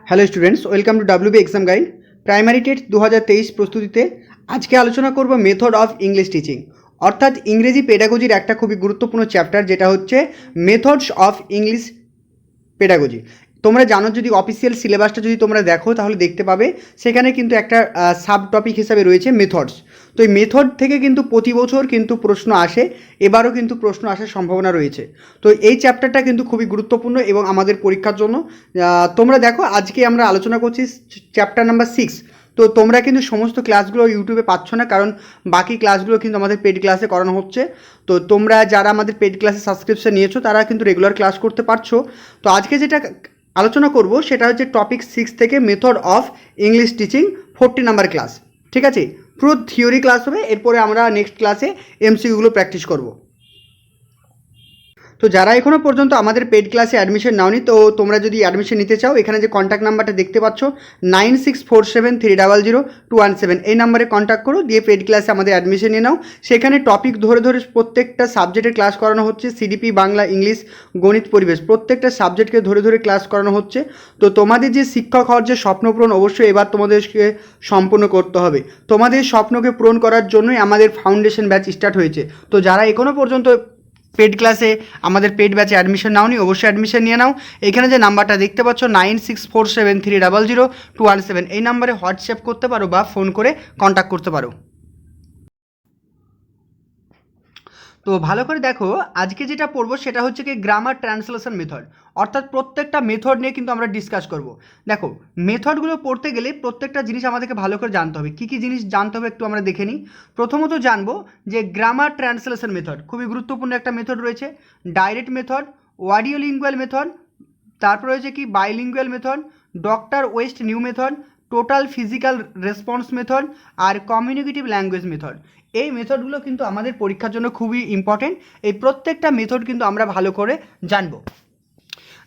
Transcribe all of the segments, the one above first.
Hello students, welcome to WB exam guide. Primary TET 2023 প্রস্তুতিতে আজকে আলোচনা করব মেথড অফ ইংলিশ টিচিং, অর্থাৎ ইংরেজি পেডাগোজির একটা খুবই গুরুত্বপূর্ণ চ্যাপ্টার, যেটা হচ্ছে মেথডস অফ ইংলিশ পেডাগোজি। তোমরা জানো, যদি অফিসিয়াল সিলেবাসটা যদি তোমরা দেখো তাহলে দেখতে পাবে সেখানে কিন্তু একটা সাব টপিক হিসাবে রয়েছে মেথডস। তো এই মেথড থেকে কিন্তু প্রতি বছর কিন্তু প্রশ্ন আসে, এবারও কিন্তু প্রশ্ন আসার সম্ভাবনা রয়েছে। তো এই চ্যাপ্টারটা কিন্তু খুবই গুরুত্বপূর্ণ এবং আমাদের পরীক্ষার জন্য। তোমরা দেখো, আজকে আমরা আলোচনা করছি চ্যাপ্টার নাম্বার 6। তো তোমরা কিন্তু সমস্ত ক্লাসগুলো ইউটিউবে পাচ্ছ না, কারণ বাকি ক্লাসগুলো কিন্তু আমাদের পেড ক্লাসে করানো হচ্ছে। তো তোমরা যারা আমাদের পেড ক্লাসে সাবস্ক্রিপশন নিয়েছো তারা কিন্তু রেগুলার ক্লাস করতে পারছো। তো আজকে যেটা আলোচনা করব সেটা হচ্ছে টপিক 6 থেকে method of English teaching 40 number class. ঠিক আছে, পুরো থিওরি ক্লাস হবে, এরপরে আমরা নেক্সট ক্লাসে এমসিকিউগুলো প্র্যাকটিস করব। তো যারা এখনও পর্যন্ত আমাদের পেড ক্লাসে অ্যাডমিশন নাওনি, তো তোমরা যদি অ্যাডমিশন নিতে চাও, এখানে যে কন্ট্যাক্ট নাম্বারটা দেখতে পাচ্ছ 9647300217, এই নাম্বারে কন্ট্যাক্ট করো, দিয়ে পেড ক্লাসে আমাদের অ্যাডমিশন নিয়ে নাও। সেখানে টপিক ধরে ধরে প্রত্যেকটা সাবজেক্টের ক্লাস করানো হচ্ছে, সিডিপি, বাংলা, ইংলিশ, গণিত, পরিবেশ, প্রত্যেকটা সাবজেক্টকে ধরে ধরে ক্লাস করানো হচ্ছে। তো তোমাদের যে শিক্ষক হওয়ার যে স্বপ্নপূরণ অবশ্যই এবার তোমাদেরকে সম্পূর্ণ করতে হবে। তোমাদের স্বপ্নকে পূরণ করার জন্যই আমাদের ফাউন্ডেশন ব্যাচ স্টার্ট হয়েছে। তো যারা এখনও পর্যন্ত পেড ক্লাসে আমাদের পেড ব্যাচে অ্যাডমিশন নাওনি, অবশ্যই অ্যাডমিশন নিয়ে নাও। এখানে যে নাম্বারটা দেখতে পাচ্ছ 9647300217, এই নাম্বারে হোয়াটসঅ্যাপ করতে পারো বা ফোন করে কন্ট্যাক্ট করতে পারো। তো ভালো করে দেখো, আজকে যেটা পড়বো সেটা হচ্ছে কি গ্রামার ট্রান্সলেশন মেথড, অর্থাৎ প্রত্যেকটা মেথড নিয়ে কিন্তু আমরা ডিসকাস করব। দেখো, মেথডগুলো পড়তে গেলে প্রত্যেকটা জিনিস আমাদেরকে ভালো করে জানতে হবে। কী কী জিনিস জানতে হবে একটু আমরা দেখে নিই। প্রথমত জানবো যে গ্রামার ট্রান্সলেশন মেথড খুবই গুরুত্বপূর্ণ একটা মেথড রয়েছে। ডাইরেক্ট মেথড, অডিওলিঙ্গুয়াল মেথড, তারপর রয়েছে কি bilingual method, doctor West new method, total physical response method, আর কমিউনিকেটিভ ল্যাঙ্গুয়েজ মেথড। এই মেথডগুলো কিন্তু আমাদের পরীক্ষার জন্য খুবই ইম্পর্টেন্ট। এই প্রত্যেকটা মেথড কিন্তু আমরা ভালো করে জানবো।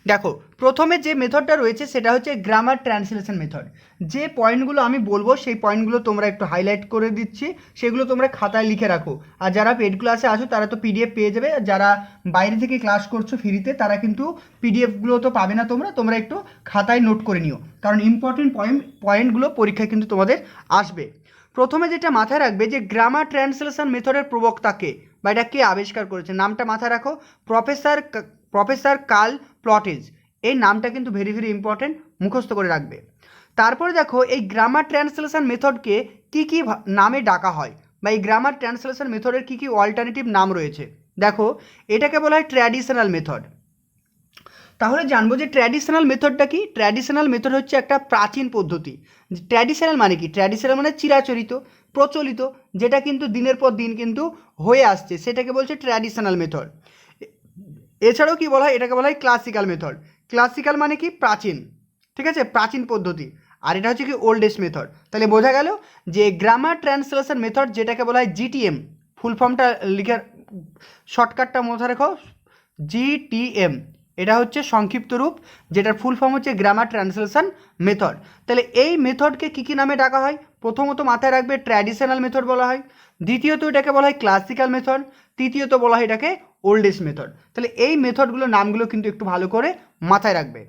দেখো, প্রথমে যে মেথডটা রয়েছে সেটা হচ্ছে গ্রামার ট্রান্সলেশন মেথড। যে পয়েন্টগুলো আমি বলবো সেই পয়েন্টগুলো তোমরা একটু হাইলাইট করে দিচ্ছি, সেগুলো তোমরা খাতায় লিখে রাখো। আর যারা পেড ক্লাসে আসো তারা তো পিডিএফ পেয়ে যাবে, যারা বাইরে থেকে ক্লাস করছো ফ্রিতে তারা কিন্তু পিডিএফগুলো তো পাবে না। তোমরা একটু খাতায় নোট করে নিও, কারণ ইম্পর্টেন্ট পয়েন্টগুলো পরীক্ষায় কিন্তু তোমাদের আসবে। প্রথমে যেটা মাথায় রাখবে যে গ্রামার ট্রান্সলেশন মেথডের প্রবক্তাকে বা এটা কে আবিষ্কার করেছে, নামটা মাথায় রাখো, প্রফেসর কার্ল প্লটেজ। এই নামটা কিন্তু ভেরি ভেরি ইম্পর্টেন্ট, মুখস্থ করে রাখবে। তারপরে দেখো, এই গ্রামার ট্রান্সলেশন মেথডকে কী কী নামে ডাকা হয়, বা এই গ্রামার ট্রান্সলেশন মেথডের কী কী অল্টারনেটিভ নাম রয়েছে। দেখো, এটাকে বলা হয় ট্র্যাডিশনাল মেথড। তাহলে জানবো যে ট্র্যাডিশনাল মেথডটা কি। ট্র্যাডিশনাল মেথড হচ্ছে একটা প্রাচীন পদ্ধতি। ট্র্যাডিশনাল মানে কি? ট্র্যাডিশনাল মানে চিরাচরিত, প্রচলিত, যেটা কিন্তু দিনের পর দিন কিন্তু হয়ে আসছে, সেটাকে বলছে ট্র্যাডিশনাল মেথড। এছাড়াও কি বলা হয়, এটাকে বলা হয় ক্লাসিক্যাল মেথড। ক্লাসিক্যাল মানে কি? প্রাচীন, ঠিক আছে, প্রাচীন পদ্ধতি। আর এটা হচ্ছে কি ওল্ডেস্ট মেথড। তাহলে বোঝা গেল যে গ্রামার ট্রান্সলেশন মেথড, যেটাকে বলা হয় জিটিএম, ফুল ফর্মটা লিখে শর্টকাটটা মাথায় রেখো, জিটিএম, এটা হচ্ছে সংক্ষিপ্ত রূপ, যেটার ফুল ফর্ম হচ্ছে গ্রামার ট্রান্সলেশন মেথড। তাহলে এই মেথডকে কী কী নামে ডাকা হয়? প্রথমত মাথায় রাখবে ট্র্যাডিশনাল মেথড বলা হয়, দ্বিতীয়ত এটাকে বলা হয় ক্লাসিক্যাল মেথড, তৃতীয়ত বলা হয় এটাকে ওল্ডেস্ট মেথড। তাহলে এই মেথডগুলোর নামগুলো কিন্তু একটু ভালো করে মাথায় রাখবে।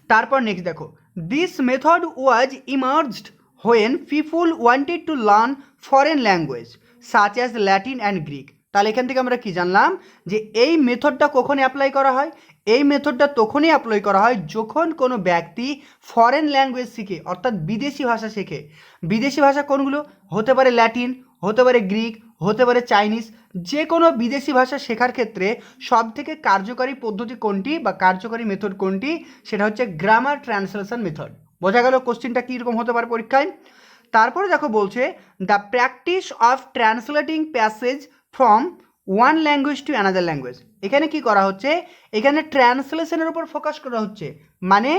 তারপর নেক্সট দেখো, this method was emerged when people wanted to learn foreign language such as Latin and Greek. তাহলে এখান থেকে আমরা কি জানলাম যে এই মেথডটা কখন অ্যাপ্লাই করা হয়? এই মেথডটা তখনই অ্যাপ্লাই করা হয় যখন কোনো ব্যক্তি ফরেন ল্যাঙ্গুয়েজ শিখে, অর্থাৎ বিদেশি ভাষা শেখে। বিদেশি ভাষা কোনগুলো? হতে পারে ল্যাটিন, হতে পারে গ্রিক, হতে পারে চাইনিজ। যে কোনো বিদেশি ভাষা শেখার ক্ষেত্রে সবথেকে কার্যকরী পদ্ধতি কোনটি বা কার্যকরী মেথড কোনটি? সেটা হচ্ছে গ্রামার ট্রান্সলেশন মেথড। বোঝা গেল কোশ্চেনটা কীরকম হতে পারে পরীক্ষায়। তারপরে দেখো বলছে, the practice of translating passage from one language to another language. এখানে কি করা হচ্ছে? এখানে ট্রান্সলেশনের উপর ফোকাস করা হচ্ছে, মানে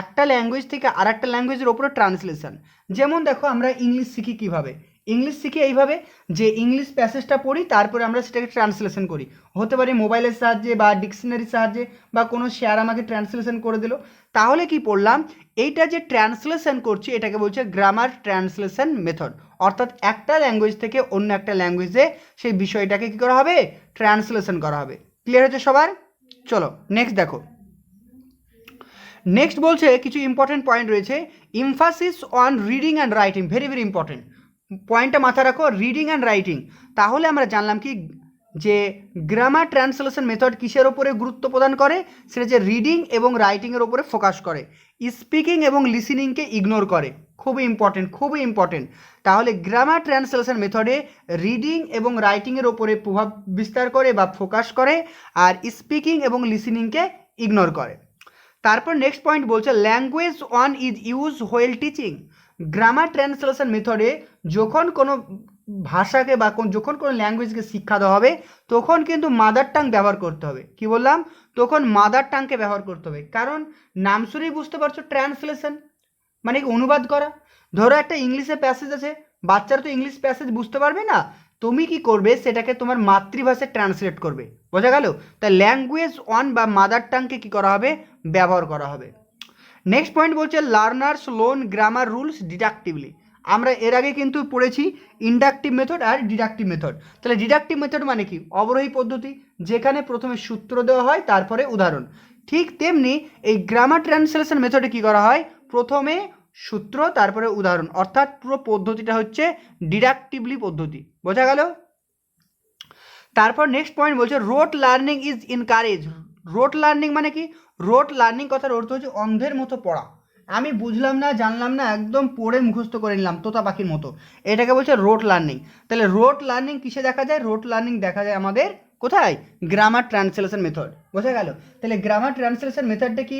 একটা ল্যাঙ্গুয়েজ থেকে আর একটা ল্যাঙ্গুয়েজের ওপরে ট্রান্সলেশন। যেমন দেখো, আমরা ইংলিশ শিখি কীভাবে? ইংলিশ শিখি এইভাবে যে ইংলিশ প্যাসেজটা পড়ি, তারপরে আমরা সেটাকে ট্রান্সলেশন করি। হতে পারে মোবাইলের সাহায্যে বা ডিকশনারির সাহায্যে, বা কোনো শেয়ার আমাকে ট্রান্সলেশন করে দিল। তাহলে কি পড়লাম? এইটা যে ট্রান্সলেশন করছি এটাকে বলছে গ্রামার ট্রান্সলেশন মেথড, অর্থাৎ একটা ল্যাঙ্গুয়েজ থেকে অন্য একটা ল্যাঙ্গুয়েজে সেই বিষয়টাকে কী করা হবে? ট্রান্সলেশন করা হবে। ক্লিয়ার হচ্ছে সবার? চলো নেক্সট দেখো, নেক্সট বলছে কিছু ইম্পর্টেন্ট পয়েন্ট রয়েছে, emphasis on reading and writing, very very important পয়েন্টটা মাথায় রাখো, রিডিং অ্যান্ড রাইটিং। তাহলে আমরা জানলাম কি যে গ্রামার ট্রান্সলেশন মেথড কিসের ওপরে গুরুত্ব প্রদান করে, সেটা যে রিডিং এবং রাইটিংয়ের ওপরে ফোকাস করে, স্পিকিং এবং লিসেনিংকে ইগনোর করে। খুবই ইম্পর্টেন্ট, খুবই ইম্পর্টেন্ট। তাহলে গ্রামার ট্রান্সলেশন মেথডে রিডিং এবং রাইটিংয়ের ওপরে প্রভাব বিস্তার করে বা ফোকাস করে, আর স্পিকিং এবং লিসেনিংকে ইগনোর করে। তারপর নেক্সট পয়েন্ট বলছে language one is use while teaching. Grammar translation মেথডে যখন কোনো ভাষাকে বা যখন কোনো ল্যাঙ্গুয়েজকে শিক্ষা দেওয়া হবে তখন কিন্তু মাদার টাং ব্যবহার করতে হবে। কি বললাম? তখন মাদার টাংকে ব্যবহার করতে হবে, কারণ নাম শুনেই বুঝতে পারছো ট্রান্সলেশন মানে অনুবাদ করা। ধরো একটা ইংলিশে প্যাসেজ আছে, বাচ্চারা তো ইংলিশ প্যাসেজ বুঝতে পারবে না, তুমি কি করবে সেটাকে তোমার মাতৃভাষায় ট্রান্সলেট করবে। বোঝা গেল? তাই ল্যাঙ্গুয়েজ ওয়ান বা মাদার টাংকে কী করা হবে? ব্যবহার করা হবে। নেক্সট পয়েন্ট বলছে লার্নার্স লোন গ্রামার রুলস ডিডাক্টিভলি। আমরা এর আগে কিন্তু পড়েছি ইন্ডাকটিভ মেথড আর ডিডাকটিভ মেথড। তাহলে ডিডাকটিভ মেথড মানে কি? অবরোহী পদ্ধতি, যেখানে প্রথমে সূত্র দেওয়া হয় তারপরে উদাহরণ। ঠিক তেমনি এই গ্রামার ট্রান্সলেশন মেথডে কি করা হয়? প্রথমে সূত্র তারপরে উদাহরণ, অর্থাৎ পুরো পদ্ধতিটা হচ্ছে ডিডাকটিভলি পদ্ধতি। বোঝা গেল? তারপর নেক্সট পয়েন্ট বলছে রোট লার্নিং ইজ ইনকারেজ। রোট লার্নিং মানে কি? রোট লার্নিং কথার অর্থ হচ্ছে অন্ধের মতো পড়া। আমি বুঝলাম না, জানলাম না, একদম পড়ে মুখস্থ করে নিলাম তোতা পাখির মতো, এটাকে বলছে রোট লার্নিং। তাহলে রোট লার্নিং কিসে দেখা যায়? রোট লার্নিং দেখা যায় আমাদের কোথায়? Grammar translation method. বোঝা গেল? তাহলে গ্রামার ট্রান্সলেশন মেথডটা কি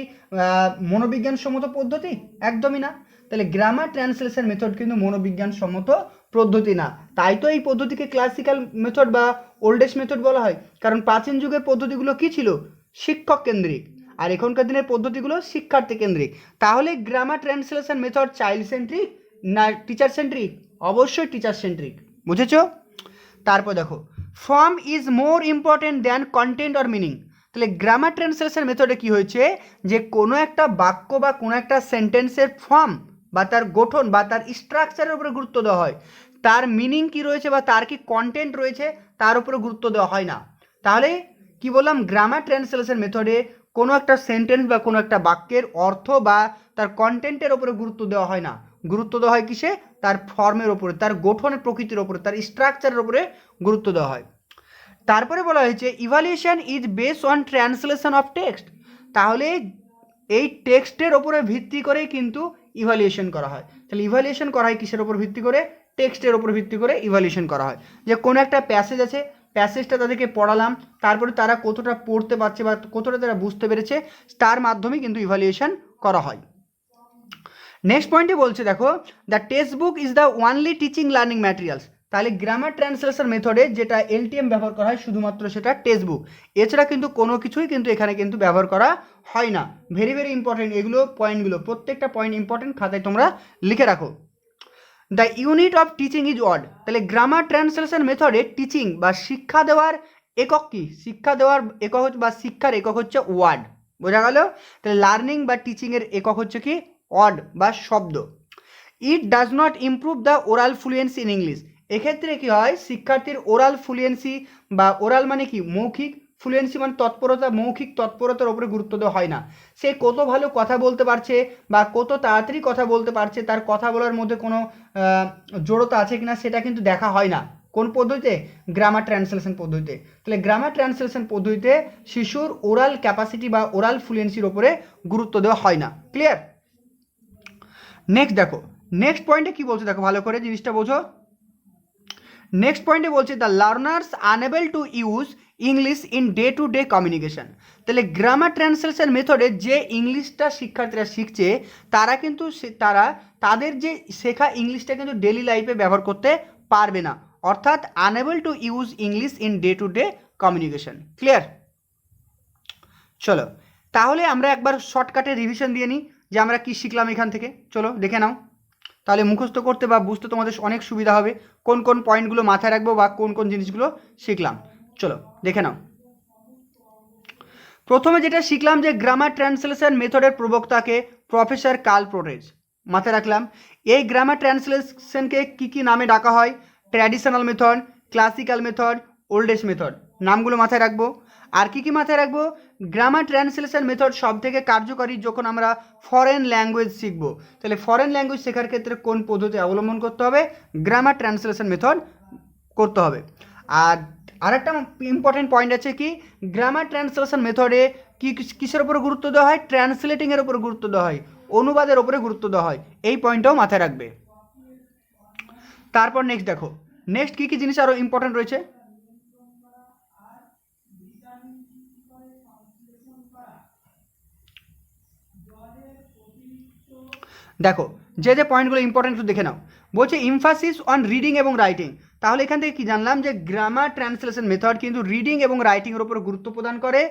মনোবিজ্ঞানসম্মত পদ্ধতি? একদমই না। তাহলে গ্রামার ট্রান্সলেশন মেথড কিন্তু মনোবিজ্ঞানসম্মত পদ্ধতি না। তাই তো এই পদ্ধতিকে ক্লাসিক্যাল মেথড বা ওল্ডেস্ট মেথড বলা হয়, কারণ প্রাচীন যুগের পদ্ধতিগুলো কি ছিল? শিক্ষক কেন্দ্রিক, আর এখনকার দিনের পদ্ধতিগুলো শিক্ষার্থী কেন্দ্রিক। তাহলে grammar translation method child centric না টিচার সেন্ট্রিক? অবশ্যই টিচার সেন্ট্রিক। বুঝেছো? তারপর দেখো form is more important than content or meaning. তাহলে গ্রামার ট্রান্সলেশন মেথডে কি হয়েছে যে কোনো একটা বাক্য বা কোনো একটা সেন্টেন্সের ফর্ম বা তার গঠন বা তার স্ট্রাকচারের উপরে গুরুত্ব দেওয়া হয়, তার মিনিং কি রয়েছে বা তার কি কন্টেন্ট রয়েছে তার উপরে গুরুত্ব দেওয়া হয় না। তাহলে কি বললাম? গ্রামার ট্রান্সলেশন মেথডে কোনো একটা সেন্টেন্স বা কোনো একটা বাক্যের অর্থ বা তার কন্টেন্টের ওপরে গুরুত্ব দেওয়া হয় না, গুরুত্ব দেওয়া হয় কিসে? তার ফর্মের ওপরে, তার গঠনের প্রকৃতির ওপরে, তার স্ট্রাকচারের ওপরে গুরুত্ব দেওয়া হয়। তারপরে বলা হয়েছে evaluation is based on translation of text. তাহলে এই টেক্সটের ওপরে ভিত্তি করেই কিন্তু ইভালুয়েশন করা হয়। তাহলে ইভালুয়েশন করা হয় কিসের ওপর ভিত্তি করে? টেক্সটের ওপর ভিত্তি করে ইভালুয়েশন করা হয়। যে কোনো একটা প্যাসেজ আছে, প্যাসেজটা তাদেরকে পড়ালাম, তারপরে তারা কতটা পড়তে পারছে বা কতটা তারা বুঝতে পেরেছে, তার মাধ্যমে কিন্তু ইভালুয়েশন করা হয়। নেক্সট পয়েন্টে বলছে দেখো the text book is the only teaching learning materials. তাহলে গ্রামার ট্রান্সলেশন মেথডে যেটা এলটিএম ব্যবহার করা হয় শুধুমাত্র সেটা টেক্সট বুক, এছাড়া কিন্তু কোনো কিছুই কিন্তু এখানে কিন্তু ব্যবহার করা হয় না। ভেরি ভেরি ইম্পর্টেন্ট এগুলো পয়েন্টগুলো, প্রত্যেকটা পয়েন্ট ইম্পর্টেন্ট, খাতায় তোমরা লিখে রাখো। The unit of teaching is word. তাহলে গ্রামার ট্রান্সলেশন মেথডে টিচিং বা শিক্ষা দেওয়ার একক কি? শিক্ষা দেওয়ার একক বা শিক্ষার একক হচ্ছে ওয়ার্ড। বোঝা গেল? তাহলে লার্নিং বা টিচিংয়ের একক হচ্ছে কি? ওয়ার্ড বা শব্দ। It does not improve the oral fluency in English. এক্ষেত্রে কি হয়? শিক্ষার্থীর ওরাল ফ্লুয়েন্সি বা ওরাল মানে কি? মৌখিক, ফ্লুয়েন্সি মানে তৎপরতা, মৌখিক তৎপরতার উপরে গুরুত্ব দেওয়া হয় না। সে কত ভালো কথা বলতে পারছে বা কত তাড়াতাড়ি কথা বলতে পারছে, তার কথা বলার মধ্যে কোনো জড়তা আছে কিনা সেটা কিন্তু দেখা হয় না। কোন পদ্ধতিতে? গ্রামার ট্রান্সলেশন পদ্ধতিতে। তাহলে গ্রামার ট্রান্সলেশন পদ্ধতিতে শিশুর ওরাল ক্যাপাসিটি বা ওরাল ফ্লুয়েন্সির ওপরে গুরুত্ব দেওয়া হয় না। ক্লিয়ার? নেক্সট দেখো, নেক্সট পয়েন্টে কি বলছে দেখো, ভালো করে জিনিসটা বোঝো। নেক্সট পয়েন্টে বলছে the learners unable to use English in day to day communication. তাহলে গ্রামার ট্রান্সলেশন মেথডে যে ইংলিশটা শিক্ষার্থীরা শিখছে তারা কিন্তু তাদের যে শেখা ইংলিশটা কিন্তু ডেলি লাইফে ব্যবহার করতে পারবে না, অর্থাৎ unable to use English in day to day communication. Clear? চলো তাহলে আমরা একবার শর্টকাটে রিভিশন দিয়ে নিই যে আমরা কি শিখলাম এখান থেকে। চলো দেখে নাও, তাহলে মুখস্থ করতে বা বুঝতে তোমাদের অনেক সুবিধা হবে, কোন কোন পয়েন্টগুলো মাথায় রাখবো বা কোন কোন জিনিসগুলো শিখলাম। চলো দেখে নাও। প্রথমে যেটা শিখলাম যে গ্রামার ট্রান্সলেশন মেথডের প্রবক্তাকে প্রফেসর কার্ল পোরেজ। মাথায় রাখলাম এই গ্রামার ট্রান্সলেশনকে কি কি নামে ডাকা হয়? Traditional method, classical method, oldest method, নামগুলো মাথায় রাখবো। আর কি কি মাথায় রাখবো? গ্রামার ট্রান্সলেশন মেথড সব থেকে কার্যকরী যখন আমরা ফরেন ল্যাঙ্গুয়েজ শিখব। তাহলে ফরেন ল্যাঙ্গুয়েজ শেখার ক্ষেত্রে কোন পদ্ধতি অবলম্বন করতে হবে? গ্রামার ট্রান্সলেশন মেথড করতে হবে। আর আরেকটা ইম্পর্টেন্ট পয়েন্ট আছে কি, গ্রামার ট্রান্সলেশন মেথডে কি কিসের উপরে গুরুত্ব দেওয়া হয়? ট্রান্সলেটিংয়ের উপরে গুরুত্ব দেওয়া হয়, অনুবাদের উপরে গুরুত্ব দেওয়া হয়। এই পয়েন্টটাও মাথায় রাখবে। তারপর নেক্সট দেখো, নেক্সট কী কী জিনিস আরও ইম্পর্টেন্ট রয়েছে। দেখো যে যে পয়েন্টগুলো ইম্পর্টেন্ট একটু দেখে নাও। বলছে ইমফাসিস অন রিডিং এবং রাইটিং। তাহলে এখান থেকে কি জানলাম যে গ্রামার ট্রান্সলেশন মেথড কিন্তু রিডিং এবং রাইটিংয়ের উপর গুরুত্ব প্রদান করে,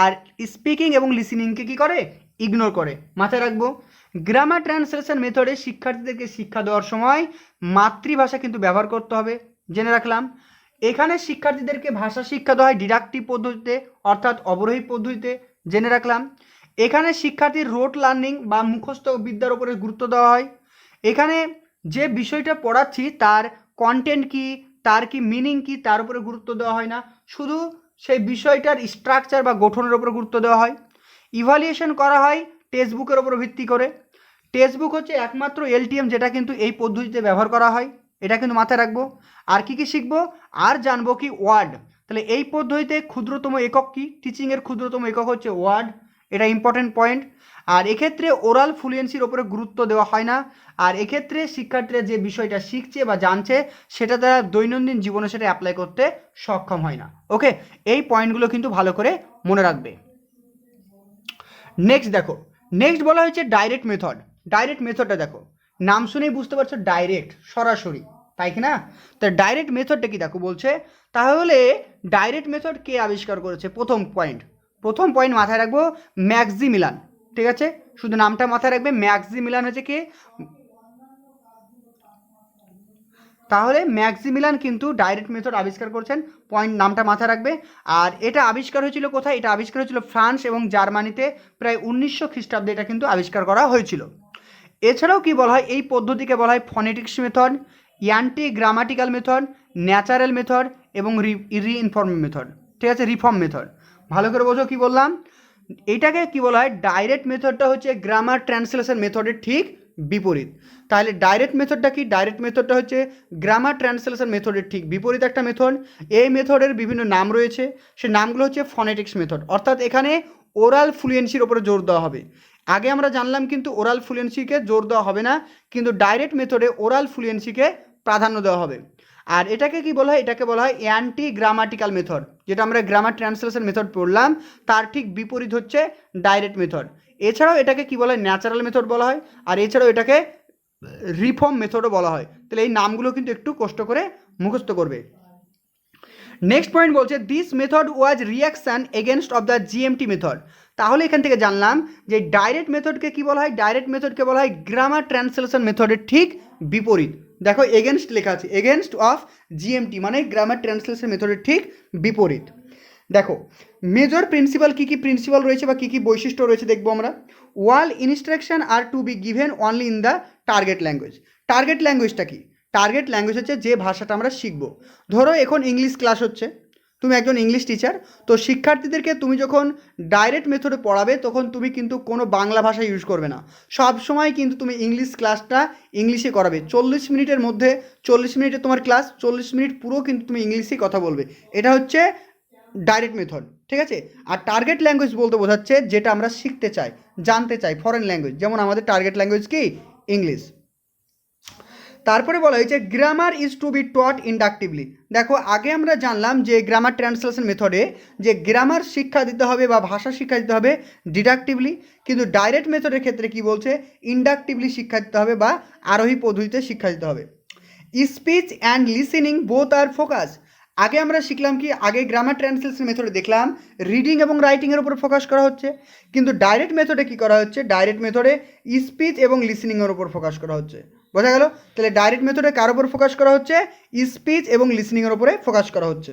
আর স্পিকিং এবং লিসেনিংকে কি করে? ইগনোর করে। মাথায় রাখবো, গ্রামার ট্রান্সলেশন মেথডে শিক্ষার্থীদেরকে শিক্ষা দেওয়ার সময় মাতৃভাষা কিন্তু ব্যবহার করতে হবে, জেনে রাখলাম। এখানে শিক্ষার্থীদেরকে ভাষা শিক্ষা দেওয়া হয় ডিডাক্টিভ পদ্ধতিতে, অর্থাৎ অবরোহী পদ্ধতিতে, জেনে রাখলাম। এখানে শিক্ষার্থীর রোট লার্নিং বা মুখস্থ বিদ্যার উপরে গুরুত্ব দেওয়া হয়। এখানে যে বিষয়টা পড়াচ্ছি তার কন্টেন্ট কি, তার কি মিনিং কি, তার উপরে গুরুত্ব দেওয়া হয় না, শুধু সেই বিষয়টার স্ট্রাকচার বা গঠনের উপরে গুরুত্ব দেওয়া হয়। ইভ্যালুয়েশন করা হয় টেক্সট বুকের উপর ভিত্তি করে। টেক্সট বুক হচ্ছে একমাত্র এলটিএম যেটা কিন্তু এই পদ্ধতিতে ব্যবহার করা হয়, এটা কিন্তু মাথায় রাখবো। আর কি কি শিখবো? আর জানবো কি ওয়ার্ড। তাহলে এই পদ্ধতিতে ক্ষুদ্রতম একক কি? টিচিংয়ের ক্ষুদ্রতম একক হচ্ছে ওয়ার্ড, এটা ইম্পর্টেন্ট পয়েন্ট। আর এক্ষেত্রে ওরাল ফ্লুয়েন্সির ওপরে গুরুত্ব দেওয়া হয় না। আর এক্ষেত্রে শিক্ষার্থীরা যে বিষয়টা শিখছে বা জানছে সেটা তারা দৈনন্দিন জীবনে সেটা অ্যাপ্লাই করতে সক্ষম হয় না। ওকে, এই পয়েন্টগুলো কিন্তু ভালো করে মনে রাখবে। নেক্সট দেখো, নেক্সট বলা হয়েছে ডাইরেক্ট মেথড। ডাইরেক্ট মেথডটা দেখো, নাম শুনেই বুঝতে পারছো ডাইরেক্ট, সরাসরি, তাই কি না? তো ডাইরেক্ট মেথডটা কি দেখো বলছে, তাহলে ডাইরেক্ট মেথড কে আবিষ্কার করেছে? প্রথম পয়েন্ট মাথায় রাখবো, ম্যাক্সিমিলান। ঠিক আছে, শুধু নামটা মাথায় রাখবে, ম্যাক্সিমিলান হচ্ছে কে? তাহলে ম্যাক্সিমিলান কিন্তু ডাইরেক্ট মেথড আবিষ্কার করছেন, পয়েন্ট নামটা মাথায় রাখবে। আর এটা আবিষ্কার হয়েছিল কোথায়? এটা আবিষ্কার হয়েছিল ফ্রান্স এবং জার্মানিতে, প্রায় 1900 খ্রিস্টাব্দে এটা কিন্তু আবিষ্কার করা হয়েছিল। এছাড়াও কি বলা হয়? এই পদ্ধতিকে বলা হয় phonetics method, anti grammatical method, natural method এবং রিইনফর্ম মেথড। ঠিক আছে, রিফর্ম মেথড। ভালো করে বোঝো কি বললাম। এটাকে কি বলা হয়? ডাইরেক্ট মেথডটা হচ্ছে গ্রামার ট্রান্সলেশন মেথডের ঠিক বিপরীত। তাহলে ডাইরেক্ট মেথডটা কি? ডাইরেক্ট মেথডটা হচ্ছে গ্রামার ট্রান্সলেশন মেথডের ঠিক বিপরীত একটা মেথড। এই মেথডের বিভিন্ন নাম রয়েছে, সে নামগুলো হচ্ছে ফনেটিক্স মেথড, অর্থাৎ এখানে ওরাল ফ্লুয়েন্সির ওপরে জোর দেওয়া হবে। আগে আমরা জানলাম কিন্তু ওরাল ফ্লুয়েন্সিকে জোর দেওয়া হবে না, কিন্তু ডাইরেক্ট মেথডে ওরাল ফ্লুয়েন্সিকে প্রাধান্য দেওয়া হবে। আর এটাকে কি বলা হয়? এটাকে বলা হয় অ্যান্টি গ্রামাটিক্যাল মেথড। যেটা আমরা গ্রামার ট্রান্সলেশন মেথড পড়লাম তার ঠিক বিপরীত হচ্ছে ডাইরেক্ট মেথড। এছাড়াও এটাকে কি বলা হয়? ন্যাচারাল মেথড বলা হয়। আর এছাড়াও এটাকে রিফর্ম মেথডও বলা হয়। তাহলে এই নামগুলো কিন্তু একটু কষ্ট করে মুখস্থ করবে। নেক্সট পয়েন্ট বলছে this method was reaction against of the GMT method. তাহলে এখান থেকে জানলাম যে ডাইরেক্ট মেথডকে কি বলা হয়? ডাইরেক্ট মেথডকে বলা হয় গ্রামার ট্রান্সলেশন মেথডের ঠিক বিপরীত। দেখো এগেনস্ট লেখা আছে, এগেনস্ট অফ জিএমটি মানে গ্রামার ট্রান্সলেশন মেথডের ঠিক বিপরীত। দেখো মেজর প্রিন্সিপাল কী কী প্রিন্সিপাল রয়েছে বা কী কী বৈশিষ্ট্য রয়েছে দেখবো আমরা। All instruction are to be given only in the target language. Target ল্যাঙ্গুয়েজটা কি? টার্গেট ল্যাঙ্গুয়েজ হচ্ছে যে ভাষাটা আমরা শিখব। ধরো এখন ইংলিশ ক্লাস হচ্ছে, তুমি একজন ইংলিশ টিচার, তো শিক্ষার্থীদেরকে তুমি যখন ডাইরেক্ট মেথডে পড়াবে তখন তুমি কিন্তু কোনো বাংলা ভাষা ইউজ করবে না, সব সময় কিন্তু তুমি ইংলিশ ক্লাসটা ইংলিশে করাবে। 40 মিনিটের মধ্যে 40 মিনিটে তোমার ক্লাস, 40 মিনিট পুরো কিন্তু তুমি ইংলিশেই কথা বলবে। এটা হচ্ছে ডাইরেক্ট মেথড। ঠিক আছে, আর টার্গেট ল্যাঙ্গুয়েজ বলতে বোঝাচ্ছে যেটা আমরা শিখতে চাই, জানতে চাই, ফরেন ল্যাঙ্গুয়েজ, যেমন আমাদের টার্গেট ল্যাঙ্গুয়েজ কি? ইংলিশ। তারপরে বলা হয়েছে grammar is to be taught inductively. দেখো আগে আমরা জানলাম যে গ্রামার ট্রান্সলেশন মেথডে যে গ্রামার শিক্ষা দিতে হবে বা ভাষা শিক্ষা দিতে হবে ডিডাকটিভলি, কিন্তু ডাইরেক্ট মেথডের ক্ষেত্রে কি বলছে? ইন্ডাকটিভলি শিক্ষা দিতে হবে বা আরোহী পদ্ধতিতে শিক্ষা দিতে হবে। Speech and listening both are focus. আগে আমরা শিখলাম কি? আগে গ্রামার ট্রান্সলেশন মেথডে দেখলাম রিডিং এবং রাইটিংয়ের উপর ফোকাস করা হচ্ছে, কিন্তু ডাইরেক্ট মেথডে কি করা হচ্ছে? ডাইরেক্ট মেথডে স্পিচ এবং লিসেনিংয়ের উপর ফোকাস করা হচ্ছে। বোঝা গেল? তাহলে ডাইরেক্ট মেথডে কার উপর ফোকাস করা হচ্ছে? স্পিচ এবং লিসেনিংয়ের উপরে ফোকাস করা হচ্ছে।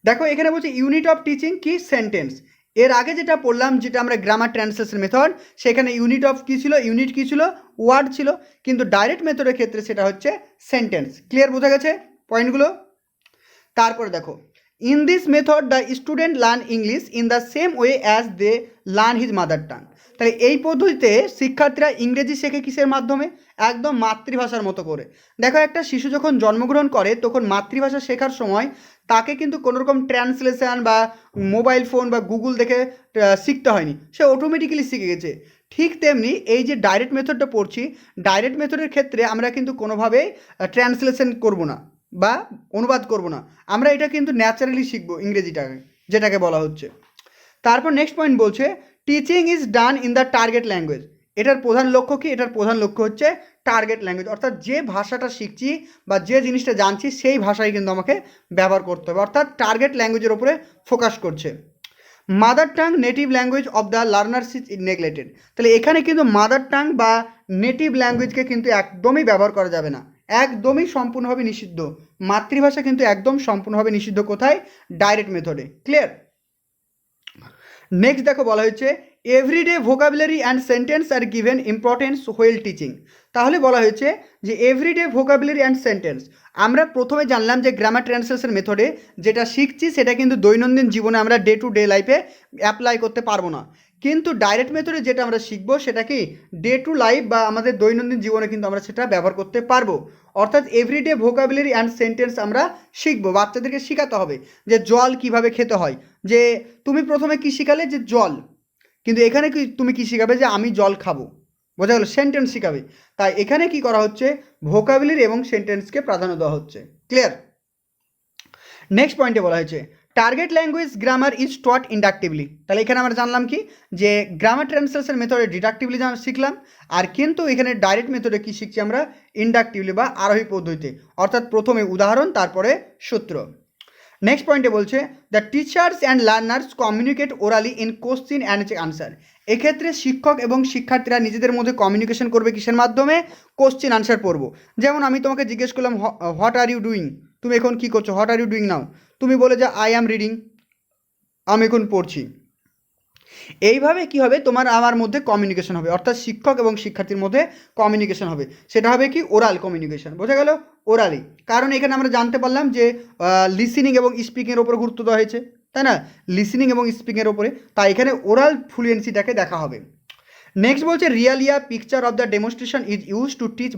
দেখো এখানে বলছে ইউনিট অফ টিচিং কি? সেন্টেন্স। এর আগে যেটা পড়লাম, যেটা আমরা গ্রামার ট্রান্সলেশন মেথড, সেখানে ইউনিট অফ কী ছিল? ইউনিট কী ছিল? ওয়ার্ড ছিল। কিন্তু ডাইরেক্ট মেথডের ক্ষেত্রে সেটা হচ্ছে সেন্টেন্স। ক্লিয়ার? বোঝা গেছে পয়েন্টগুলো? তারপরে দেখো in this method the student learn English in the same way as they learn his mother tongue. তাহলে এই পদ্ধতিতে শিক্ষার্থীরা ইংরেজি শেখে কিসের মাধ্যমে? একদম মাতৃভাষার মতো করে। দেখো, একটা শিশু যখন জন্মগ্রহণ করে তখন মাতৃভাষা শেখার সময় তাকে কিন্তু কোনোরকম ট্রান্সলেশন বা মোবাইল ফোন বা গুগল দেখে শিখতে হয়নি, সে অটোমেটিক্যালি শিখে গেছে। ঠিক তেমনি এই যে ডাইরেক্ট মেথডটা পড়ছি, ডাইরেক্ট মেথডের ক্ষেত্রে আমরা কিন্তু কোনোভাবেই ট্রান্সলেশন করব না বা অনুবাদ করব না, আমরা এটা কিন্তু ন্যাচারালি শিখবো ইংরেজিটাকে, যেটাকে বলা হচ্ছে। তারপর নেক্সট পয়েন্ট বলছে teaching is done in the target language. এটার প্রধান লক্ষ্য কি? এটার প্রধান লক্ষ্য হচ্ছে টার্গেট ল্যাঙ্গুয়েজ, অর্থাৎ যে ভাষাটা শিখছি বা যে জিনিসটা জানছি সেই ভাষাই কিন্তু আমাকে ব্যবহার করতে হবে, অর্থাৎ টার্গেট ল্যাঙ্গুয়েজের উপরে ফোকাস করছে। Mother tongue native language of the learners is neglected. তাহলে এখানে কিন্তু মাদার টাং বা নেটিভ ল্যাঙ্গুয়েজকে কিন্তু একদমই ব্যবহার করা যাবে না, একদমই সম্পূর্ণভাবে নিষিদ্ধ। মাতৃভাষা কিন্তু একদম সম্পূর্ণভাবে নিষিদ্ধ। কোথায়? ডাইরেক্ট মেথডে। ক্লিয়ার? নেক্সট দেখো বলা হয়েছে everyday vocabulary and sentence are given importance while teaching. তাহলে বলা হয়েছে যে এভরিডে ভোকাবুলারি অ্যান্ড সেন্টেন্স, আমরা প্রথমে জানলাম যে গ্রামার ট্রান্সলেশন মেথডে যেটা শিখছি সেটা কিন্তু দৈনন্দিন জীবনে আমরা ডে টু ডে লাইফে অ্যাপ্লাই করতে পারবো না, কিন্তু ডাইরেক্ট মেথডে যেটা আমরা শিখবো সেটা কি ডে টু লাইফ বা আমাদের দৈনন্দিন জীবনে কিন্তু আমরা সেটা ব্যবহার করতে পারবো। অর্থাৎ এভরিডে ভোকাবুলারি অ্যান্ড সেন্টেন্স আমরা শিখবো, বাচ্চাদেরকে শেখাতে হবে যে জল কিভাবে খেতে হয়। যে তুমি প্রথমে কি শিখালে? যে জল, কিন্তু এখানে কি তুমি কি শিখাবে? যে আমি জল খাবো। বোঝা গেল? সেন্টেন্স শিখাবে। তাই এখানে কি করা হচ্ছে? ভোকাবুলারি এবং সেন্টেন্সকে প্রাধান্য দেওয়া হচ্ছে। ক্লিয়ার? নেক্সট পয়েন্টে বলা হয়েছে target language grammar is taught inductively. তাহলে এখানে আমরা জানলাম কি যে গ্রামার ট্রান্সলেশন মেথডে ডিডাকটিভলি শিখলাম, আর কিন্তু এখানে ডাইরেক্ট মেথডে কি শিখছি আমরা? ইন্ডাকটিভলি বা আরোহী পদ্ধতিতে, অর্থাৎ প্রথমে উদাহরণ তারপরে সূত্র। নেক্সট পয়েন্টে বলছে the teachers and learners communicate orally in question and answer. এক্ষেত্রে শিক্ষক এবং শিক্ষার্থীরা নিজেদের মধ্যে কমিউনিকেশন করবে কিসের মাধ্যমে? কোশ্চিন আনসার পড়বো। যেমন আমি তোমাকে জিজ্ঞেস করলাম হোয়াট আর ইউ ডুইং, তুমি এখন কী করছো? What are you doing now? তুমি বলে যে আই অ্যাম রিডিং, আমি এখন পড়ছি। এইভাবে কি হবে? তোমার আমার মধ্যে কমিউনিকেশন হবে, অর্থাৎ শিক্ষক এবং শিক্ষার্থীর মধ্যে কমিউনিকেশন হবে। সেটা হবে কি? Oral communication. বোঝা গেল? ওরালি। কারণ এখানে আমরা জানতে পারলাম যে লিসেনিং এবং স্পিকিংয়ের ওপর গুরুত্ব দেওয়া হয়েছে, তাই না? লিসেনিং এবং স্পিকিংয়ের ওপরে, তাই এখানে ওরাল ফ্লুয়েন্সিটাকে দেখা হবে। নেক্সট বলছে realia picture of the demonstration is use to teach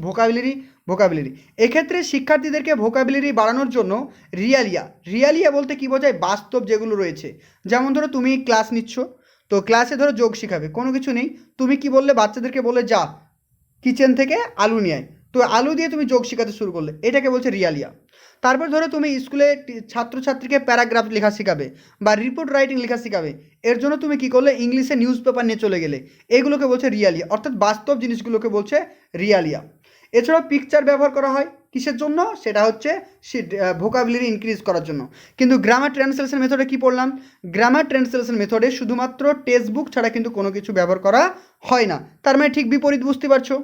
vocabulary. এক্ষেত্রে শিক্ষার্থীদেরকে ভোকাবুলারি বাড়ানোর জন্য রিয়ালিয়া বলতে কি বোঝায়? বাস্তব যেগুলো রয়েছে। যেমন ধরো তুমি ক্লাস নিচ্ছ, তো ক্লাসে ধরো যোগ শিখাবে, কোনো কিছু নেই, তুমি কি বললে? বাচ্চাদেরকে বললে যা কিচেন থেকে আলু নিয়ে আয়, তো আলু দিয়ে তুমি যোগ শেখাতে শুরু করলে, এটাকে বলছে রিয়ালিয়া। তারপর ধরো তুমি স্কুলে ছাত্রছাত্রীকে প্যারাগ্রাফ লেখা শেখাবে বা রিপোর্ট রাইটিং লেখা শেখাবে, এর জন্য তুমি কি করলে? ইংলিশে নিউজ পেপার নিয়ে চলে গেলে, এগুলোকে বলছে রিয়ালিয়া, অর্থাৎ বাস্তব জিনিসগুলোকে বলছে রিয়ালিয়া। এছাড়াও পিকচার ব্যবহার করা হয় কিসের জন্য? সেটা হচ্ছে ভোকাবুলারি ইনক্রিজ করার জন্য। কিন্তু গ্রামার ট্রান্সলেশন মেথডে কি পড়লাম? গ্রামার ট্রান্সলেশন মেথডে শুধুমাত্র টেক্সট বুক ছাড়া কিন্তু কোনো কিছু ব্যবহার করা হয় না, তার মানে ঠিক বিপরীত, বুঝতে পারছো?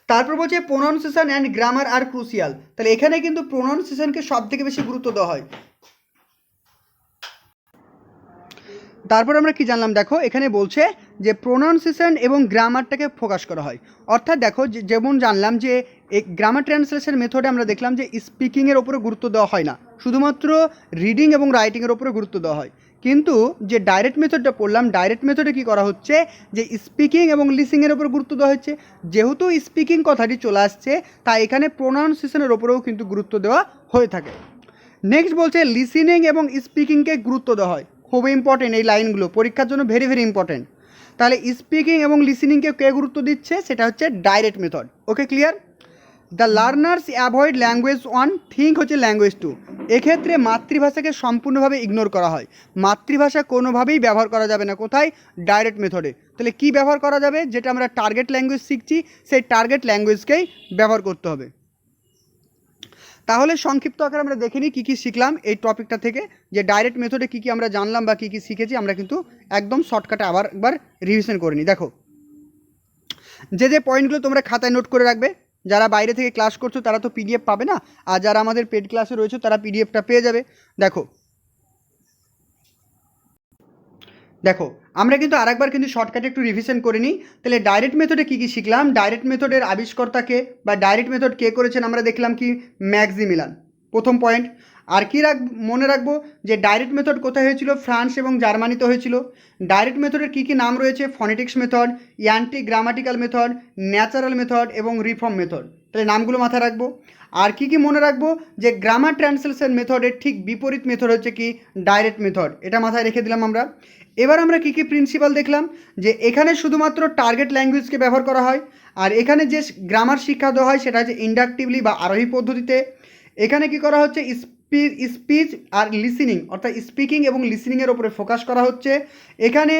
তারপর বলছে pronunciation and grammar are crucial. তাহলে এখানে কিন্তু প্রোনাউন্সিয়েশনকে সব থেকে বেশি গুরুত্ব দেওয়া হয়। তারপর আমরা কি জানলাম? দেখো এখানে বলছে যে প্রোনাউন্সিয়েশন এবং গ্রামারটাকে ফোকাস করা হয়। অর্থাৎ দেখো যেমন জানলাম যে গ্রামার ট্রান্সলেশন মেথডে আমরা দেখলাম যে স্পিকিংয়ের ওপরে গুরুত্ব দেওয়া হয় না, শুধুমাত্র রিডিং এবং রাইটিংয়ের ওপরে গুরুত্ব দেওয়া হয়। কিন্তু যে ডাইরেক্ট মেথডটা পড়লাম, ডাইরেক্ট মেথডে কী করা হচ্ছে? যে স্পিকিং এবং লিসিংয়ের ওপর গুরুত্ব দেওয়া হচ্ছে। যেহেতু স্পিকিং কথাটি চলে আসছে, তাই এখানে প্রোনাউন্সিয়েশনের ওপরেও কিন্তু গুরুত্ব দেওয়া হয়ে থাকে। নেক্সট বলছে লিসেনিং এবং স্পিকিংকে গুরুত্ব দেওয়া হয়। খুব ইম্পর্টেন্ট এই লাইনগুলো, পরীক্ষার জন্য ভেরি ভেরি ইম্পর্টেন্ট। তাহলে স্পিকিং এবং লিসেনিংকে কে গুরুত্ব দিচ্ছে? সেটা হচ্ছে direct method. Okay, clear? The learners avoid language 1, think হচ্ছে ল্যাঙ্গুয়েজ 2। এক্ষেত্রে মাতৃভাষাকে সম্পূর্ণভাবে ইগনোর করা হয়, মাতৃভাষা কোনোভাবেই ব্যবহার করা যাবে না। কোথায়? ডাইরেক্ট মেথডে। তাহলে কি ব্যবহার করা যাবে? যেটা আমরা টার্গেট ল্যাঙ্গুয়েজ শিখছি সেই টার্গেট ল্যাঙ্গুয়েজকেই ব্যবহার করতে হবে। তাহলে সংক্ষিপ্ত আকারে আমরা দেখে নিই কী কী শিখলাম এই টপিকটা থেকে, যে ডাইরেক্ট মেথডে কী কী আমরা জানলাম বা কী কী শিখেছি। আমরা কিন্তু একদম শর্টকাটে আবার একবার রিভিশন করে নিই। দেখো, যে পয়েন্টগুলো তোমরা খাতায় নোট করে রাখবে, যারা বাইরে থেকে ক্লাস করছো তারা তো পিডিএফ পাবে না, আর যারা আমাদের পেড ক্লাসে রয়েছে তারা পিডিএফটা পেয়ে যাবে। দেখো আমরা কিন্তু আরেকবার কিন্তু শর্টকাটে একটু রিভিশন করে নিই। তাহলে ডাইরেক্ট মেথডে কী কী শিখলাম? ডাইরেক্ট মেথডের আবিষ্কর্তাকে বা ডাইরেক্ট মেথড কে করেছেন আমরা দেখলাম কি? ম্যাক্সিমিলান। প্রথম পয়েন্ট। আর কি মনে রাখবো যে ডাইরেক্ট মেথড কোথায় হয়েছিল, ফ্রান্স এবং জার্মানিতে হয়েছিল। ডাইরেক্ট মেথডের কী কী নাম রয়েছে, phonetics method, anti grammatical method, natural method এবং রিফর্ম মেথড। তাহলে নামগুলো মাথায় রাখবো। আর কি কি মনে রাখবো যে গ্রামার ট্রান্সলেশন মেথডের ঠিক বিপরীত মেথড হচ্ছে কি ডাইরেক্ট মেথড, এটা মাথায় রেখে দিলাম আমরা। এবার আমরা কি কি প্রিন্সিপাল দেখলাম, যে এখানে শুধুমাত্র টার্গেট ল্যাঙ্গুয়েজকে ব্যবহার করা হয়, আর এখানে যে গ্রামার শিক্ষা দেওয়া হয় সেটা হচ্ছে ইন্ডাকটিভলি বা আরোহী পদ্ধতিতে। এখানে কি করা হচ্ছে, স্পিচ আর লিসেনিং অর্থাৎ স্পিকিং এবং লিসেনিংয়ের ওপরে ফোকাস করা হচ্ছে। এখানে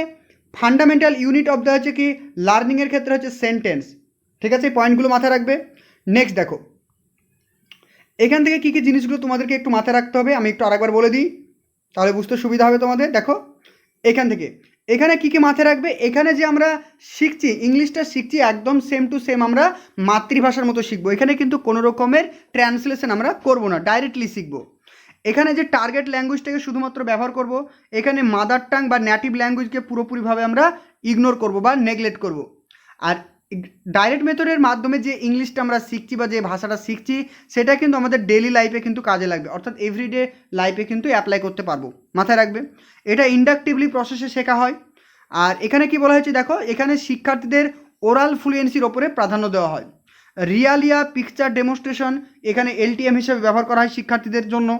ফান্ডামেন্টাল ইউনিট অফ দ্য হচ্ছে কি লার্নিংয়ের ক্ষেত্রে হচ্ছে সেন্টেন্স। ঠিক আছে, এই পয়েন্টগুলো মাথায় রাখবে। নেক্সট দেখো, এখান থেকে কী কী জিনিসগুলো তোমাদেরকে একটু মাথায় রাখতে হবে, আমি একটু আরেকবার বলে দিই তাহলে বুঝতে সুবিধা হবে তোমাদের। দেখো এখান থেকে এখানে কী কী মাথায় রাখবে, এখানে যে আমরা শিখছি ইংলিশটা শিখছি একদম সেম টু সেম আমরা মাতৃভাষার মতো শিখবো। এখানে কিন্তু কোনো রকমের ট্রান্সলেশন আমরা করব না, ডাইরেক্টলি শিখবো। এখানে যে টার্গেট ল্যাঙ্গুয়েজটাকে শুধুমাত্র ব্যবহার করব, এখানে মাদার টাং বা নেটিভ ল্যাঙ্গুয়েজকে পুরোপুরিভাবে আমরা ইগনোর করব বা নেগলেক্ট করব। আর ডাইরেক্ট মেথডের মাধ্যমে যে ইংলিশটা আমরা শিখছি বা যে ভাষাটা শিখছি সেটা কিন্তু আমাদের ডেইলি লাইফে কিন্তু কাজে লাগবে, অর্থাৎ এভরিডে লাইফে কিন্তু অ্যাপ্লাই করতে পারবো, মাথায় রাখবে। এটা ইন্ডাকটিভলি প্রসেসে শেখা হয়। আর এখানে কি বলা হয়েছে দেখো, এখানে শিক্ষার্থীদের ওরাল ফ্লুয়েন্সির ওপরে প্রাধান্য দেওয়া হয়। রিয়ালিয়া পিকচার ডেমনস্ট্রেশন এখানে এলটিএম হিসেবে ব্যবহার করা হয় শিক্ষার্থীদের জন্য।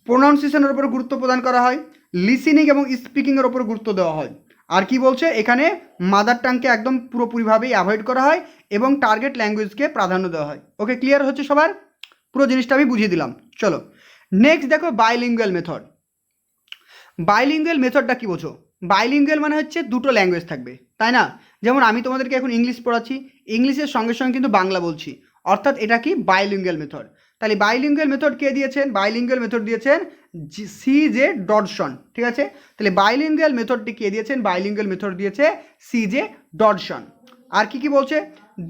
প্রোনাউন্সিয়েশনের ওপর গুরুত্ব প্রদান করা হয়, লিসেনিং এবং স্পিকিংয়ের ওপর গুরুত্ব দেওয়া হয়। আর কি বলছে, এখানে মাদার টাংকে একদম পুরোপুরিভাবেই অ্যাভয়েড করা হয় এবং টার্গেট ল্যাঙ্গুয়েজকে প্রাধান্য দেওয়া হয়। ওকে, ক্লিয়ার হচ্ছে সবার? পুরো জিনিসটা আমি বুঝিয়ে দিলাম। চলো নেক্সট দেখো বাইলিঙ্গুয়াল মেথড। বাইলিঙ্গুয়াল মেথডটা কি বোঝো? বাইলিঙ্গুয়াল মানে হচ্ছে দুটো ল্যাঙ্গুয়েজ থাকবে, তাই না? যেমন আমি তোমাদেরকে এখন ইংলিশ পড়াচ্ছি, ইংলিশের সঙ্গে সঙ্গে কিন্তু বাংলা বলছি, অর্থাৎ এটা কি বাইলিঙ্গুয়াল মেথড। তাহলে বাইলিঙ্গুয়াল মেথড কে দিয়েছেন? বাইলিঙ্গুয়াল মেথড দিয়েছেন CJ ডডসন। ঠিক আছে, তাহলে বাইলিঙ্গুয়াল মেথডটি কে দিয়েছেন? বাইলিঙ্গুয়াল মেথড দিয়েছে CJ ডডসন। আর কি কি বলছে,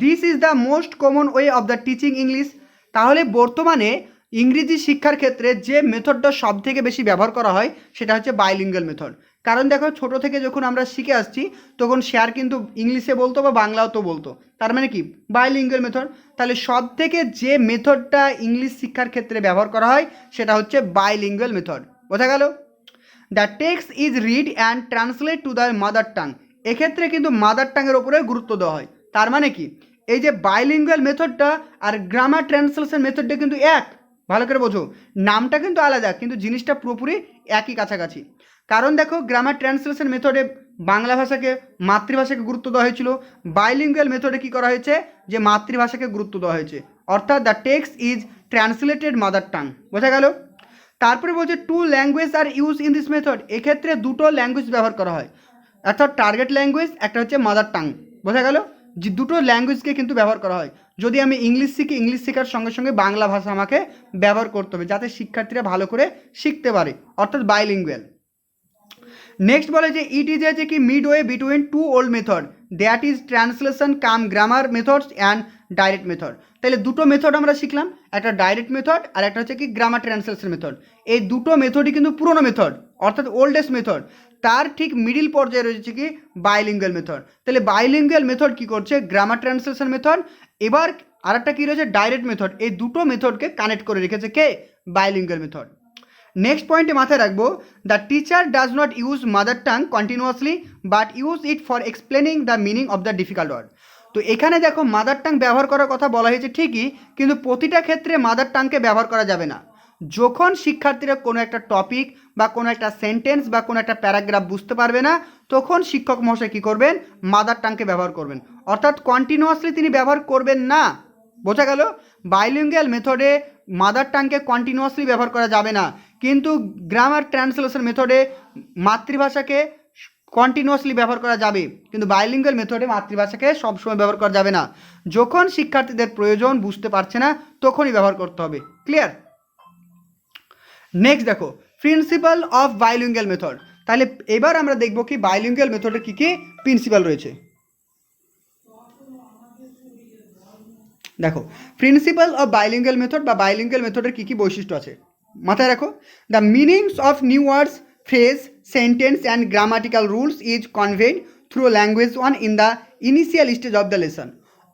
this is the most common way of the teaching English. তাহলে বর্তমানে ইংরেজি শিক্ষার ক্ষেত্রে যে মেথডটা সব থেকে বেশি ব্যবহার করা হয় সেটা হচ্ছে বাইলিঙ্গুয়াল মেথড। কারণ দেখো ছোটো থেকে যখন আমরা শিখে আসছি তখন স্যার কিন্তু ইংলিশে বলতো বা বাংলাও তো বলতো, তার মানে কি বাইলিঙ্গুয়াল মেথড। তাহলে সব থেকে যে মেথডটা ইংলিশ শিক্ষার ক্ষেত্রে ব্যবহার করা হয় সেটা হচ্ছে বাইলিঙ্গুয়াল মেথড। বোঝা গেল? The text is read and translate to the mother tongue. এক্ষেত্রে কিন্তু মাদার টাংয়ের ওপরে গুরুত্ব দেওয়া হয়। তার মানে কি এই যে বাইলিঙ্গুয়াল মেথডটা আর গ্রামার ট্রান্সলেশন মেথডটা কিন্তু এক, ভালো করে বোঝো, নামটা কিন্তু আলাদা কিন্তু জিনিসটা পুরোপুরি একই কাছাকাছি। কারণ দেখো গ্রামার ট্রান্সলেশন মেথডে বাংলা ভাষাকে মাতৃভাষাকে গুরুত্ব দেওয়া হয়েছিল, বাইলিঙ্গুয়াল মেথডে কী করা হয়েছে যে মাতৃভাষাকে গুরুত্ব দেওয়া হয়েছে, অর্থাৎ the text is translated mother tongue. বোঝা গেল? তারপরে বলছে two language are use in this method. এক্ষেত্রে দুটো ল্যাঙ্গুয়েজ ব্যবহার করা হয়, অর্থাৎ টার্গেট ল্যাঙ্গুয়েজ একটা হচ্ছে মাদার টাং। বোঝা গেল? যে দুটো ল্যাঙ্গুয়েজকে কিন্তু ব্যবহার করা হয়। যদি আমি ইংলিশ শিখি, ইংলিশ শেখার সঙ্গে সঙ্গে বাংলা ভাষা আমাকে ব্যবহার করতে হবে যাতে শিক্ষার্থীরা ভালো করে শিখতে পারে, অর্থাৎ বাইলিঙ্গুয়াল। নেক্সট বলে যে ইট ইজ এ কি midway between two old method, that is translation cum grammar methods and direct method. তাহলে দুটো মেথড আমরা শিখলাম, একটা ডাইরেক্ট মেথড আর একটা হচ্ছে কি গ্রামার ট্রান্সলেশন মেথড। এই দুটো মেথডই কিন্তু পুরোনো মেথড, অর্থাৎ ওল্ডেস্ট মেথড। তার ঠিক মিডিল পর্যায়ে রয়েছে কি বাইলিঙ্গুয়াল মেথড। তাহলে বাইলিঙ্গুয়াল মেথড কি করছে? Grammar translation method. এবার আরেকটা কি রয়েছে? Direct method. এই দুটো মেথডকে কানেক্ট করে রেখেছে কে? Bilingual method. নেক্সট পয়েন্টে মাথায় রাখবো, the teacher does not use mother tongue continuously but use it for explaining the meaning of the difficult word. তো এখানে দেখো মাদার টাং ব্যবহার করার কথা বলা হয়েছে ঠিকই, কিন্তু প্রতিটা ক্ষেত্রে মাদার টাংকে ব্যবহার করা যাবে না। যখন শিক্ষার্থীরা কোনো একটা টপিক বা কোনো একটা সেন্টেন্স বা কোনো একটা প্যারাগ্রাফ বুঝতে পারবে না তখন শিক্ষক মহাশয় কী করবেন? মাদার টাংকে ব্যবহার করবেন, অর্থাৎ কন্টিনিউয়াসলি তিনি ব্যবহার করবেন না। বোঝা গেল? বাইলিঙ্গুয়াল মেথডে মাদার টাংকে কন্টিনিউয়াসলি ব্যবহার করা যাবে না, কিন্তু গ্রামার ট্রান্সলেশন মেথডে মাতৃভাষাকে কন্টিনিউয়াসলি ব্যবহার করা যাবে, কিন্তু বাইলিঙ্গুয়াল মেথডে মাতৃভাষাকে সবসময় ব্যবহার করা যাবে না। যখন শিক্ষার্থীদের প্রয়োজন বুঝতে পারছে না তখনই ব্যবহার করতে হবে। ক্লিয়ার? নেক্সট দেখো প্রিন্সিপাল অফ বাইলিঙ্গুয়াল মেথড। তাহলে এবার আমরা দেখব কি বাইলিঙ্গুয়াল মেথডের কী কী প্রিন্সিপাল রয়েছে। দেখো প্রিন্সিপাল অফ বাইলিঙ্গুয়াল মেথড বা বাইলিঙ্গুয়াল মেথডের কী কী বৈশিষ্ট্য আছে মাথায় রাখো। The meanings of new words, phrase, sentence and grammatical rules is conveyed through language one in the initial stage of the lesson.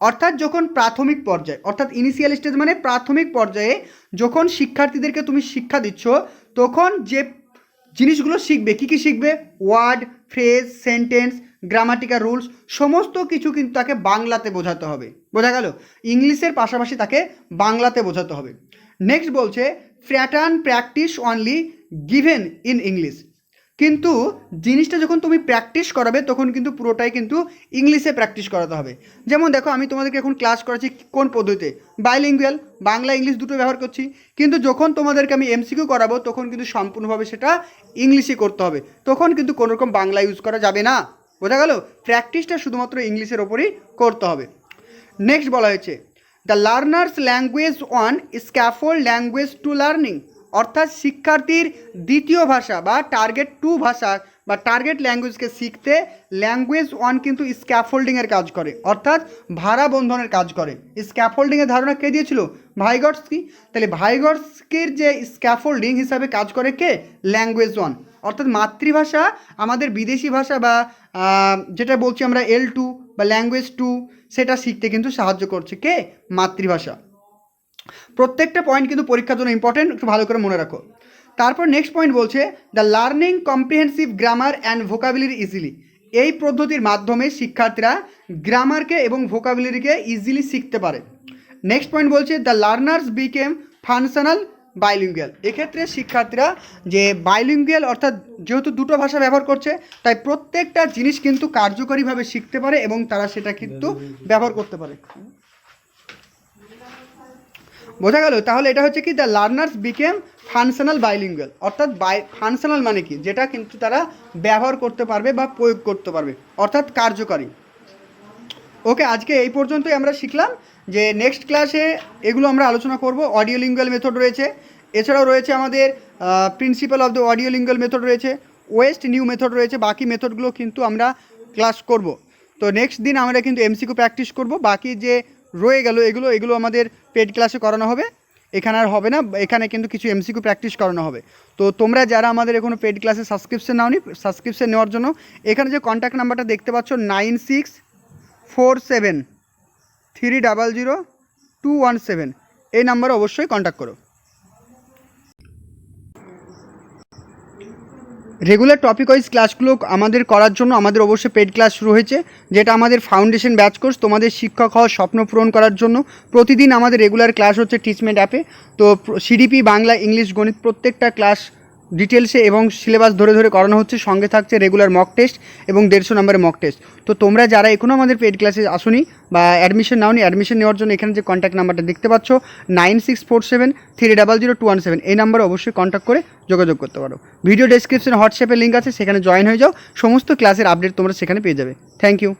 অর্থাৎ যখন প্রাথমিক পর্যায়ে, অর্থাৎ ইনিশিয়াল স্টেজ মানে প্রাথমিক পর্যায়ে যখন শিক্ষার্থীদেরকে তুমি শিক্ষা দিচ্ছ, তখন যে জিনিসগুলো শিখবে, কী কী শিখবে, word, phrase, sentence, grammatical rules, সমস্ত কিছু কিন্তু তাকে বাংলাতে বোঝাতে হবে। বোঝা গেল? ইংলিশের পাশাপাশি তাকে বাংলাতে বোঝাতে হবে। নেক্সট বলছে pattern practice only given in English. কিন্তু জিনিসটা যখন তুমি প্র্যাকটিস করাবে তখন কিন্তু পুরোটাই কিন্তু ইংলিশে প্র্যাকটিস করাতে হবে। যেমন দেখো, আমি তোমাদেরকে এখন ক্লাস করাচ্ছি কোন পদ্ধতিতে, বাইলিঙ্গুয়াল, বাংলা ইংলিশ দুটো ব্যবহার করছি। কিন্তু যখন তোমাদেরকে আমি এমসিকিউ করাবো তখন কিন্তু সম্পূর্ণভাবে সেটা ইংলিশে করতে হবে, তখন কিন্তু কোনো রকম বাংলা ইউজ করা যাবে না। বোঝা গেল? প্র্যাকটিসটা শুধুমাত্র ইংলিশের ওপরই করতে হবে। নেক্সট বলা হয়েছে the learners language on scaffold language to learning. অর্থাৎ শিক্ষার্থীর দ্বিতীয় ভাষা বা টার্গেট 2 ভাষা বা টার্গেট ল্যাঙ্গুয়েজকে শিখতে ল্যাঙ্গুয়েজ 1 কিন্তু স্ক্যাফোল্ডিংয়ের কাজ করে, অর্থাৎ ভাড়া বন্ধনের কাজ করে। স্ক্যাফোল্ডিংয়ের ধারণা কে দিয়েছিল? ভাইগটস্কি। তাহলে ভাইগটস্কির যে স্ক্যাফোল্ডিং হিসাবে কাজ করে কে? ল্যাঙ্গুয়েজ 1। অর্থাৎ মাতৃভাষা আমাদের বিদেশি ভাষা বা যেটা বলছি আমরা L2 বা ল্যাঙ্গুয়েজ 2, সেটা শিখতে কিন্তু সাহায্য করছে কে? মাতৃভাষা। প্রত্যেকটা পয়েন্ট কিন্তু পরীক্ষার জন্য ইম্পর্টেন্ট, একটু ভালো করে মনে রাখো। তারপর নেক্সট পয়েন্ট বলছে the learning comprehensive grammar and vocabulary easily. এই পদ্ধতির মাধ্যমে শিক্ষার্থীরা গ্রামারকে এবং ভোকাবুলারিকে ইজিলি শিখতে পারে। নেক্সট পয়েন্ট বলছে the learners became functional bilingual. এক্ষেত্রে শিক্ষার্থীরা যে বাইলিঙ্গুয়াল অর্থাৎ যেহেতু দুটো ভাষা ব্যবহার করছে, তাই প্রত্যেকটা জিনিস কিন্তু কার্যকরীভাবে শিখতে পারে এবং তারা সেটা কিন্তু ব্যবহার করতে পারে। বোঝা গেল? তাহলে এটা হচ্ছে কি the learners became functional bilingual. অর্থাৎ ফাংশনাল মানে কি? যেটা কিন্তু তারা ব্যবহার করতে পারবে বা প্রয়োগ করতে পারবে, অর্থাৎ কার্যকরী। ওকে, আজকে এই পর্যন্তই আমরা শিখলাম। যে নেক্সট ক্লাসে এগুলো আমরা আলোচনা করব। অডিও লিঙ্গুয়াল মেথড রয়েছে, এছাড়াও রয়েছে আমাদের principal of the audio lingual method রয়েছে, ওয়েস্ট নিউ মেথড রয়েছে। বাকি মেথডগুলো কিন্তু আমরা ক্লাস করব। তো নেক্সট দিন আমরা কিন্তু এমসিকিউ প্র্যাকটিস করব। বাকি যে রয়ে গেল এগুলো আমাদের পেড ক্লাসে করানো হবে, এখানে আর হবে না। এখানে কিন্তু কিছু এমসিকিউ প্র্যাকটিস করানো হবে। তো তোমরা যারা আমাদের এখনও পেড ক্লাসে সাবস্ক্রিপশন নাওনি, সাবস্ক্রিপশন নেওয়ার জন্য এখানে যে কন্ট্যাক্ট নাম্বারটা দেখতে পাচ্ছ 9647300217, এই নাম্বারে অবশ্যই কন্ট্যাক্ট করো। রেগুলার টপিক ওয়াইজ ক্লাসগুলো আমাদের করার জন্য আমাদের অবশ্যই পেড ক্লাস শুরু হয়েছে, যেটা আমাদের ফাউন্ডেশন ব্যাচ কোর্স। তোমাদের শিক্ষক হওয়ার স্বপ্ন পূরণ করার জন্য প্রতিদিন আমাদের রেগুলার ক্লাস হচ্ছে টিচমেন্ট অ্যাপে। তো সিডিপি, বাংলা, ইংলিশ, গণিত প্রত্যেকটা ক্লাস ডিটেলসে এবং সিলেবাস ধরে ধরে করানো হচ্ছে। সঙ্গে থাকছে রেগুলার মক টেস্ট এবং 150 নম্বরের মক টেস্ট। তো তোমরা যারা এখনও আমাদের পেড ক্লাসে আসোনি বা অ্যাডমিশন নাওনি, অ্যাডমিশন নেওয়ার জন্য এখানে যে কন্ট্যাক্ট নাম্বারটা দেখতে পাচ্ছ 9647300217, এই নাম্বারে অবশ্যই কন্ট্যাক্ট করে যোগাযোগ করতে পারো। ভিডিও ডেসক্রিপশনে হোয়াটসঅ্যাপের লিঙ্ক আছে, সেখানে জয়েন হয়ে যাও। সমস্ত ক্লাসের আপডেট তোমরা সেখানে পেয়ে যাবে। Thank you.